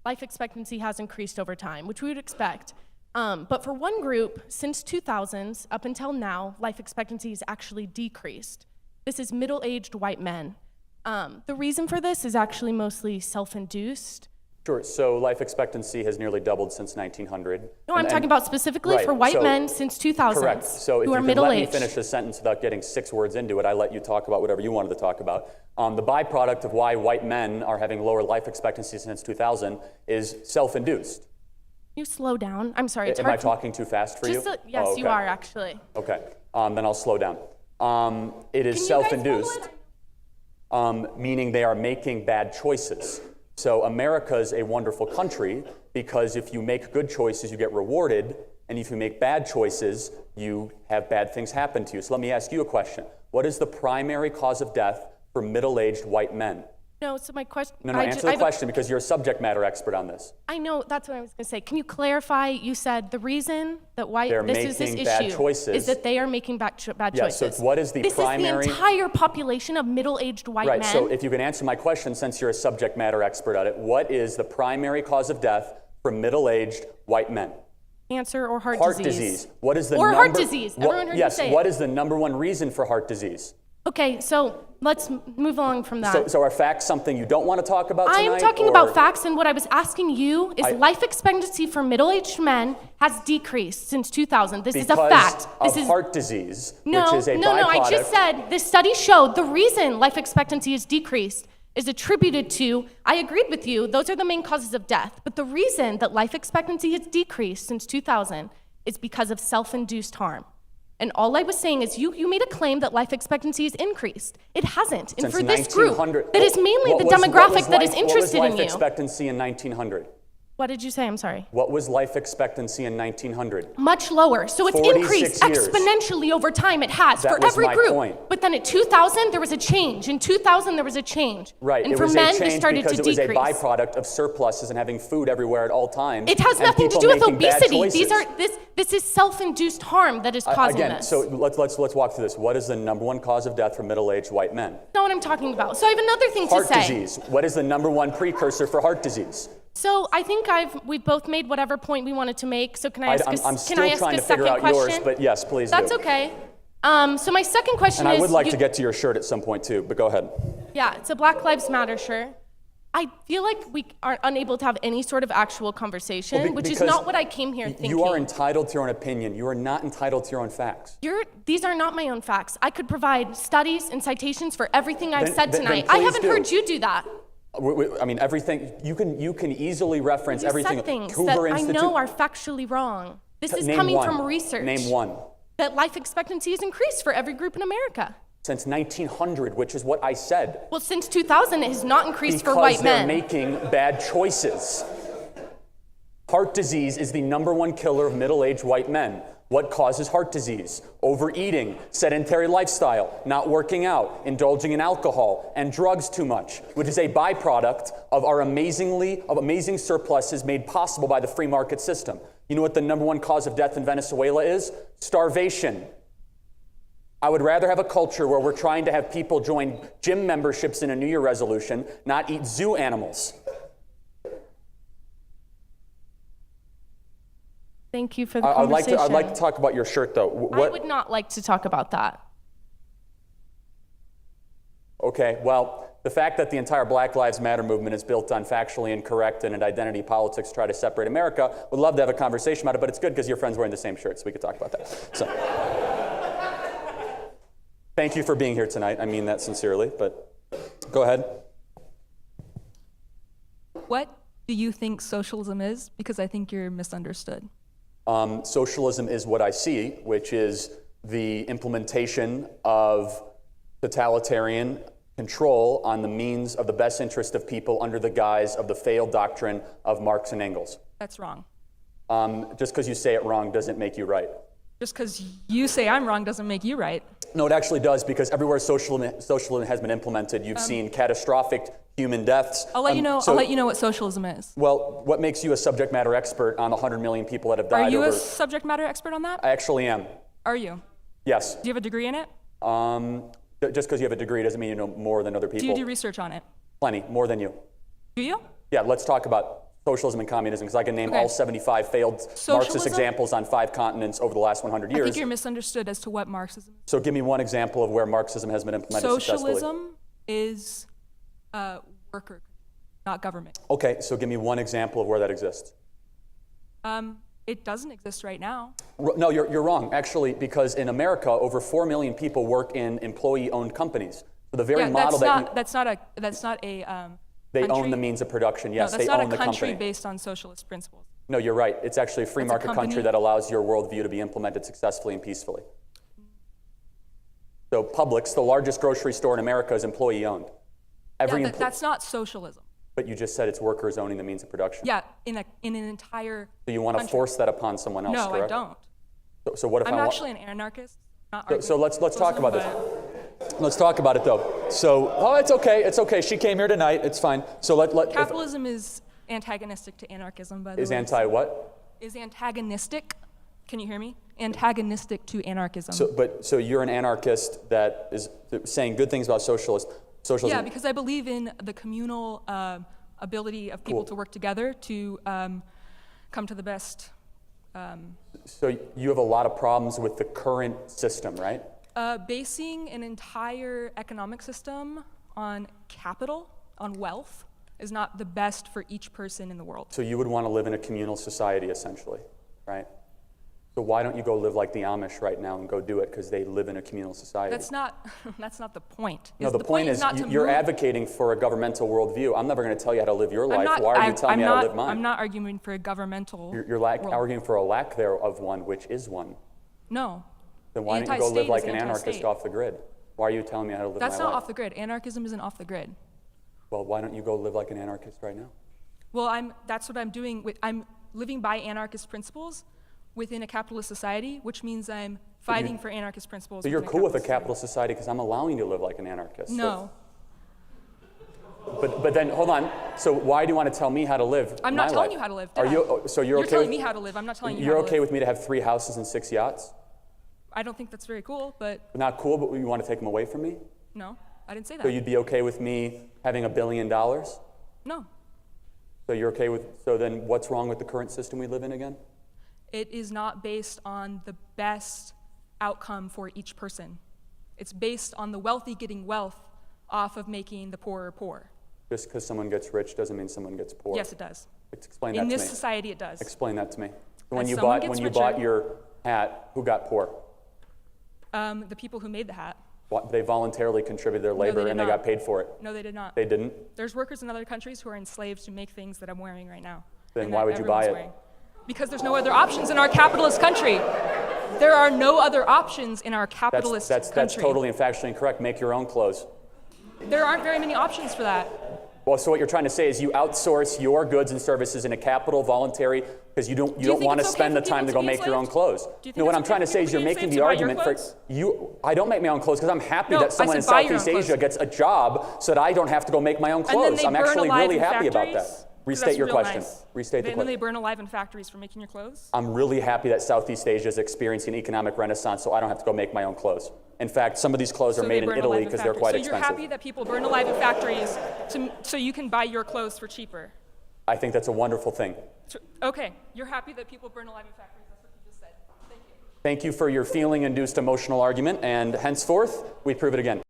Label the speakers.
Speaker 1: life expectancy has increased over time, which we would expect. But for one group, since 2000s up until now, life expectancy has actually decreased. This is middle-aged white men. The reason for this is actually mostly self-induced.
Speaker 2: Sure, so life expectancy has nearly doubled since 1900.
Speaker 1: No, I'm talking about specifically for white men since 2000
Speaker 2: correct. So if
Speaker 1: who
Speaker 2: you
Speaker 1: are
Speaker 2: could
Speaker 1: middle-aged.
Speaker 2: let me finish the sentence without getting 6 words into it, I let you talk about whatever you wanted to talk about. The byproduct of why white men are having lower life expectancy since 2000 is self-induced.
Speaker 1: Can you slow down? I'm sorry, it's
Speaker 2: Am I talking too fast for you?
Speaker 1: Yes,
Speaker 2: okay.
Speaker 1: you are actually.
Speaker 2: Okay, then I'll slow down. It is self-induced, meaning they are making bad choices. So America is a wonderful country because if you make good choices, you get rewarded, and if you make bad choices, you have bad things happen to you. So let me ask you a question. What is the primary cause of death for middle-aged white men?
Speaker 1: No, so my question...
Speaker 2: No, answer the question because you're a subject matter expert on this.
Speaker 1: I know, that's what I was going to say. Can you clarify? You said the reason that this issue is that they are making bad choices.
Speaker 2: Yes, so what is the primary...
Speaker 1: This is the entire population of middle-aged white men.
Speaker 2: Right, so if you can answer my question, since you're a subject matter expert at it, what is the primary cause of death for middle-aged white men?
Speaker 1: Cancer or heart disease.
Speaker 2: Heart disease. What is the
Speaker 1: or heart disease. Everyone heard you say
Speaker 2: what is the number one reason for heart disease?
Speaker 1: Okay, so let's move along from that.
Speaker 2: So are facts something you don't want to talk about tonight?
Speaker 1: I am talking about facts, and what I was asking you is life expectancy for middle-aged men has decreased since 2000. This is a fact.
Speaker 2: Because of heart disease, which is a byproduct.
Speaker 1: No, I just said this study showed the reason life expectancy is decreased is attributed to, I agreed with you, those are the main causes of death, but the reason that life expectancy has decreased since 2000 is because of self-induced harm. And all I was saying is you made a claim that life expectancy has increased. It hasn't. And for this group, that is mainly the demographic that is interested in you.
Speaker 2: What was life expectancy in 1900?
Speaker 1: What did you say? I'm sorry.
Speaker 2: What was life expectancy in 1900?
Speaker 1: Much lower. So it's increased exponentially over time. It has for every group. Point. But then at 2000, there was a change. In 2000, there was a change.
Speaker 2: Right.
Speaker 1: And for men, it started to decrease.
Speaker 2: It was a byproduct of surpluses and having food everywhere at all times.
Speaker 1: It has nothing to do with obesity. This is self-induced harm that is causing this.
Speaker 2: So let's walk through this. What is the number one cause of death for middle-aged white men?
Speaker 1: That's not what I'm talking about. So I have another thing to say.
Speaker 2: Heart disease. What is the number one precursor for heart disease?
Speaker 1: So I think we've both made whatever point we wanted to make. So can I ask
Speaker 2: I'm still trying to figure out yours, but yes, please do.
Speaker 1: That's okay. So my second question is...
Speaker 2: And I would like to get to your shirt at some point too, but go ahead.
Speaker 1: Yeah, it's a Black Lives Matter shirt. I feel like we are unable to have any sort of actual conversation, which is not what I came here thinking.
Speaker 2: You are entitled to your own opinion. You are not entitled to your own facts.
Speaker 1: These are not my own facts. I could provide studies and citations for everything I've said tonight. I haven't heard you do that.
Speaker 2: I mean, everything, you can easily reference everything.
Speaker 1: You said things that I know are factually wrong. This is coming from research.
Speaker 2: Name one.
Speaker 1: That life expectancy has increased for every group in America.
Speaker 2: Since 1900, which is what I said.
Speaker 1: Well, since 2000, it has not increased for white men.
Speaker 2: Because they're making bad choices. Heart disease is the number one killer of middle-aged white men. What causes heart disease? Overeating, sedentary lifestyle, not working out, indulging in alcohol, and drugs too much, which is a byproduct of our amazing surpluses made possible by the free market system. You know what the number one cause of death in Venezuela is? Starvation. I would rather have a culture where we're trying to have people join gym memberships in a New Year resolution, not eat zoo animals.
Speaker 1: Thank you for the conversation.
Speaker 2: I'd like to talk about your shirt, though.
Speaker 1: I would not like to talk about that.
Speaker 2: Okay, well, the fact that the entire Black Lives Matter movement is built on factually incorrect and identity politics try to separate America, would love to have a conversation about it, but it's good because your friend's wearing the same shirt, so we could talk about that. So, thank you for being here tonight. I mean that sincerely, but go ahead.
Speaker 3: What do you think socialism is? Because I think you're misunderstood.
Speaker 2: Socialism is what I see, which is the implementation of totalitarian control on the means of the best interest of people under the guise of the failed doctrine of Marx and Engels.
Speaker 3: That's wrong.
Speaker 2: Just because you say it wrong doesn't make you right.
Speaker 3: Just because you say I'm wrong doesn't make you right.
Speaker 2: No, it actually does, because everywhere socialism has been implemented, you've seen catastrophic human deaths.
Speaker 3: I'll let you know. I'll let you know what socialism is.
Speaker 2: Well, what makes you a subject matter expert on the 100 million people that have died?
Speaker 3: Are you a subject matter expert on that?
Speaker 2: I actually am.
Speaker 3: Are you?
Speaker 2: Yes.
Speaker 3: Do you have a degree in it?
Speaker 2: Just because you have a degree doesn't mean you know more than other people.
Speaker 3: Do you do research on it?
Speaker 2: Plenty, more than you.
Speaker 3: Do you?
Speaker 2: Yeah, let's talk about socialism and communism, because I can name
Speaker 3: Okay.
Speaker 2: all 75 failed Marxist
Speaker 3: Socialism?
Speaker 2: examples on 5 continents over the last 100
Speaker 3: I
Speaker 2: years.
Speaker 3: think you're misunderstood as to what Marxism is.
Speaker 2: So give me one example of where Marxism has been implemented successfully.
Speaker 3: Socialism is worker, not government.
Speaker 2: Okay, so give me one example of where that exists.
Speaker 3: It doesn't exist right now.
Speaker 2: No, you're wrong, actually, because in America, over 4 million people work in employee-owned companies. So the very
Speaker 3: Yeah,
Speaker 2: model
Speaker 3: that's not a
Speaker 2: they
Speaker 3: country.
Speaker 2: own the means of production. Yes,
Speaker 3: No,
Speaker 2: they
Speaker 3: that's
Speaker 2: own
Speaker 3: not
Speaker 2: the
Speaker 3: a country
Speaker 2: company.
Speaker 3: based on socialist principles.
Speaker 2: No, you're right. It's actually a free
Speaker 3: That's a
Speaker 2: market country
Speaker 3: company.
Speaker 2: that allows your worldview to be implemented successfully and peacefully. So Publix, the largest grocery store in America, is employee-owned.
Speaker 3: Yeah, that's not socialism.
Speaker 2: But you just said it's workers owning the means of production.
Speaker 3: Yeah, in an entire
Speaker 2: So you want to
Speaker 3: country.
Speaker 2: force that upon someone else,
Speaker 3: No,
Speaker 2: correct?
Speaker 3: I don't.
Speaker 2: So what if
Speaker 3: I'm
Speaker 2: I want...
Speaker 3: actually an anarchist. Not
Speaker 2: So let's talk about this.
Speaker 3: but
Speaker 2: Let's talk about it, though. So, it's okay. It's okay. She came here tonight. It's fine. So
Speaker 3: Capitalism is antagonistic to anarchism, by the
Speaker 2: is
Speaker 3: way.
Speaker 2: anti-what?
Speaker 3: Is antagonistic. Can you hear me? Antagonistic to anarchism.
Speaker 2: So you're an anarchist that is saying good things about socialism.
Speaker 3: Yeah, because I believe in the communal ability of people to work together to come to the best.
Speaker 2: So you have a lot of problems with the current system, right?
Speaker 3: Basing an entire economic system on capital, on wealth, is not the best for each person in the world.
Speaker 2: So you would want to live in a communal society, essentially, right? So why don't you go live like the Amish right now and go do it because they live in a communal society?
Speaker 3: That's not the point.
Speaker 2: No, the point is
Speaker 3: not to
Speaker 2: you're
Speaker 3: move.
Speaker 2: advocating for a governmental worldview. I'm never going to tell you how to live your life. Why are you telling me how to live mine?
Speaker 3: I'm not arguing for a governmental
Speaker 2: You're
Speaker 3: world.
Speaker 2: arguing for a lack there of one, which is one.
Speaker 3: No.
Speaker 2: Then why don't you go live
Speaker 3: Anti-state
Speaker 2: like
Speaker 3: is
Speaker 2: an anarchist
Speaker 3: anti-state.
Speaker 2: off the grid? Why are you telling me how to live
Speaker 3: That's
Speaker 2: my
Speaker 3: not
Speaker 2: life?
Speaker 3: off the grid. Anarchism isn't off the grid.
Speaker 2: Well, why don't you go live like an anarchist right now?
Speaker 3: Well, that's what I'm doing. I'm living by anarchist principles within a capitalist society, which means I'm fighting for anarchist principles.
Speaker 2: So you're
Speaker 3: within
Speaker 2: cool with a
Speaker 3: society.
Speaker 2: capitalist society because I'm allowing you to live like an anarchist.
Speaker 3: No.
Speaker 2: But then, hold on. So why do you want to tell me how to live
Speaker 3: I'm
Speaker 2: my
Speaker 3: not telling
Speaker 2: life?
Speaker 3: you how to live.
Speaker 2: Are
Speaker 3: Dad.
Speaker 2: you? So you're okay
Speaker 3: telling
Speaker 2: with
Speaker 3: me how to live. I'm not telling you
Speaker 2: You're
Speaker 3: how to
Speaker 2: okay
Speaker 3: live.
Speaker 2: with me to have 3 houses and 6 yachts?
Speaker 3: I don't think that's very cool, but
Speaker 2: Not cool, but you want to take them away from me?
Speaker 3: no, I didn't say that.
Speaker 2: So you'd be okay with me having $1 billion? So
Speaker 3: No.
Speaker 2: you're okay with? So then, what's wrong with the current system we live in again?
Speaker 3: It is not based on the best outcome for each person. It's based on the wealthy getting wealth off of making the poorer poor.
Speaker 2: Just because someone gets rich doesn't mean someone gets poor.
Speaker 3: Yes, it does.
Speaker 2: Explain that
Speaker 3: In
Speaker 2: to
Speaker 3: this
Speaker 2: me.
Speaker 3: society, it does.
Speaker 2: Explain that to me. When
Speaker 3: As
Speaker 2: you
Speaker 3: someone
Speaker 2: bought
Speaker 3: gets
Speaker 2: bought
Speaker 3: richer-
Speaker 2: your hat, who got poor?
Speaker 3: The people who made the hat.
Speaker 2: They voluntarily contributed their
Speaker 3: they
Speaker 2: labor
Speaker 3: did
Speaker 2: and they
Speaker 3: not.
Speaker 2: got paid for it.
Speaker 3: No, they did not.
Speaker 2: They didn't?
Speaker 3: There's workers in other countries who are enslaved to make things that I'm wearing right now.
Speaker 2: Then
Speaker 3: and
Speaker 2: why
Speaker 3: that
Speaker 2: would you buy
Speaker 3: everyone's
Speaker 2: it?
Speaker 3: wearing. Because there's no other options in our capitalist country. There are no other options in our capitalist
Speaker 2: That's
Speaker 3: country.
Speaker 2: totally and factually incorrect. Make your own clothes.
Speaker 3: There aren't very many options for that.
Speaker 2: Well, so what you're trying to say is you outsource your goods and services in a capital voluntary because you don't
Speaker 3: think
Speaker 2: want to
Speaker 3: it's okay
Speaker 2: spend
Speaker 3: for
Speaker 2: the time
Speaker 3: people
Speaker 2: to go
Speaker 3: to be
Speaker 2: make your own
Speaker 3: enslaved?
Speaker 2: clothes.
Speaker 3: Do you think
Speaker 2: No, what
Speaker 3: it's
Speaker 2: I'm trying to
Speaker 3: okay
Speaker 2: say
Speaker 3: for
Speaker 2: is you're
Speaker 3: people to
Speaker 2: making
Speaker 3: be
Speaker 2: the
Speaker 3: enslaved to buy your
Speaker 2: argument for
Speaker 3: clothes?
Speaker 2: you. I don't make my own clothes because I'm happy
Speaker 3: No,
Speaker 2: that someone
Speaker 3: I
Speaker 2: in
Speaker 3: said buy your own
Speaker 2: Southeast Asia
Speaker 3: clothes.
Speaker 2: gets a job so that I don't have to go make my own
Speaker 3: And then
Speaker 2: clothes.
Speaker 3: they
Speaker 2: I'm
Speaker 3: burn
Speaker 2: actually
Speaker 3: alive
Speaker 2: really
Speaker 3: in
Speaker 2: happy about
Speaker 3: factories?
Speaker 2: that.
Speaker 3: 'Cause
Speaker 2: Restate
Speaker 3: that's
Speaker 2: your
Speaker 3: real
Speaker 2: question.
Speaker 3: nice.
Speaker 2: Restate the
Speaker 3: And then they
Speaker 2: question.
Speaker 3: burn alive in factories for making your clothes?
Speaker 2: I'm really happy that Southeast Asia is experiencing an economic renaissance so I don't have to go make my own clothes. In fact, some of these clothes are
Speaker 3: So
Speaker 2: made
Speaker 3: they
Speaker 2: in
Speaker 3: burn
Speaker 2: Italy
Speaker 3: alive in
Speaker 2: because they're
Speaker 3: factories.
Speaker 2: quite
Speaker 3: So
Speaker 2: expensive.
Speaker 3: you're happy that people burn alive in factories so you can buy your clothes for cheaper?
Speaker 2: I think that's a wonderful thing.
Speaker 3: Okay, you're happy that people burn alive in factories. That's what you just said. Thank you.
Speaker 2: Thank you for your feeling-induced emotional argument, and henceforth, we prove it again.